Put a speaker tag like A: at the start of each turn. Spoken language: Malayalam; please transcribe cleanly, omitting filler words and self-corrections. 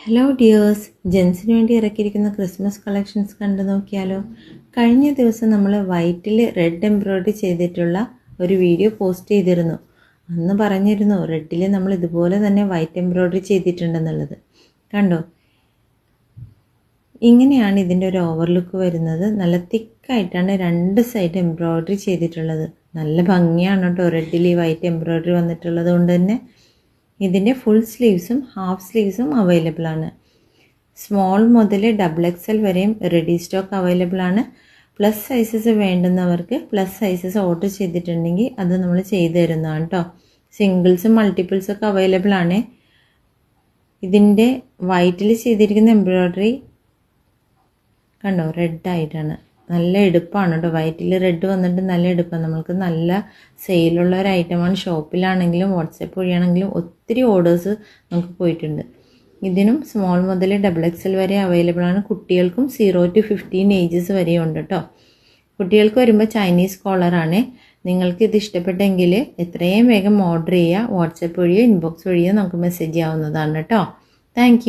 A: ഹലോ ഡിയേഴ്സ്, ജെൻസിന് വേണ്ടി ഇറക്കിയിരിക്കുന്ന ക്രിസ്മസ് കളക്ഷൻസ് കണ്ടു നോക്കിയാലോ. കഴിഞ്ഞ ദിവസം നമ്മൾ വൈറ്റിൽ റെഡ് എംബ്രോയ്ഡറി ചെയ്തിട്ടുള്ള ഒരു വീഡിയോ പോസ്റ്റ് ചെയ്തിരുന്നു. അന്ന് പറഞ്ഞിരുന്നു റെഡിൽ നമ്മൾ ഇതുപോലെ തന്നെ വൈറ്റ് എംബ്രോയ്ഡറി ചെയ്തിട്ടുണ്ടെന്നുള്ളത്. കണ്ടോ, ഇങ്ങനെയാണ് ഇതിൻ്റെ ഒരു ഓവർലുക്ക് വരുന്നത്. നല്ല തിക്കായിട്ടാണ് രണ്ട് സൈഡ് എംബ്രോയ്ഡറി ചെയ്തിട്ടുള്ളത്. നല്ല ഭംഗിയാണ് കേട്ടോ റെഡിൽ ഈ വൈറ്റ് എംബ്രോയ്ഡറി വന്നിട്ടുള്ളത് കൊണ്ട് തന്നെ. ഇതിൻ്റെ ഫുൾ സ്ലീവ്സും ഹാഫ് സ്ലീവ്സും അവൈലബിൾ ആണ്. സ്മോൾ മുതൽ XXL വരെയും റെഡി സ്റ്റോക്ക് അവൈലബിൾ ആണ്. പ്ലസ് സൈസസ് വേണ്ടുന്നവർക്ക് പ്ലസ് സൈസസ് ഓർഡർ ചെയ്തിട്ടുണ്ടെങ്കിൽ അത് നമ്മൾ ചെയ്തു തരുന്നതാണ് കേട്ടോ. സിംഗിൾസും മൾട്ടിപ്പിൾസും ഒക്കെ അവൈലബിൾ ആണ്. ഇതിൻ്റെ വൈറ്റിൽ ചെയ്തിരിക്കുന്ന എംബ്രോയ്ഡറി കണ്ടോ, റെഡായിട്ടാണ്. നല്ല എടുപ്പാണ് കേട്ടോ. വൈറ്റിൽ റെഡ് വന്നിട്ട് നല്ല എടുപ്പാണ്. നമ്മൾക്ക് നല്ല സെയിലുള്ള ഒരു ഐറ്റമാണ്. ഷോപ്പിലാണെങ്കിലും വാട്സപ്പ് വഴിയാണെങ്കിലും ഒത്തിരി ഓർഡേഴ്സ് നമുക്ക് പോയിട്ടുണ്ട്. ഇതിനും സ്മോൾ മുതൽ XXL വരെ അവൈലബിൾ ആണ്. കുട്ടികൾക്കും 0 to 15 ഏജസ് വരെ ഉണ്ട് കേട്ടോ. കുട്ടികൾക്ക് വരുമ്പോൾ ചൈനീസ് കോളറാണ്. നിങ്ങൾക്ക് ഇത് ഇഷ്ടപ്പെട്ടെങ്കിൽ എത്രയും വേഗം ഓർഡർ ചെയ്യുക. വാട്സപ്പ് വഴിയോ ഇൻബോക്സ് വഴിയോ നമുക്ക് മെസ്സേജ് ചെയ്യാവുന്നതാണ് കേട്ടോ. താങ്ക്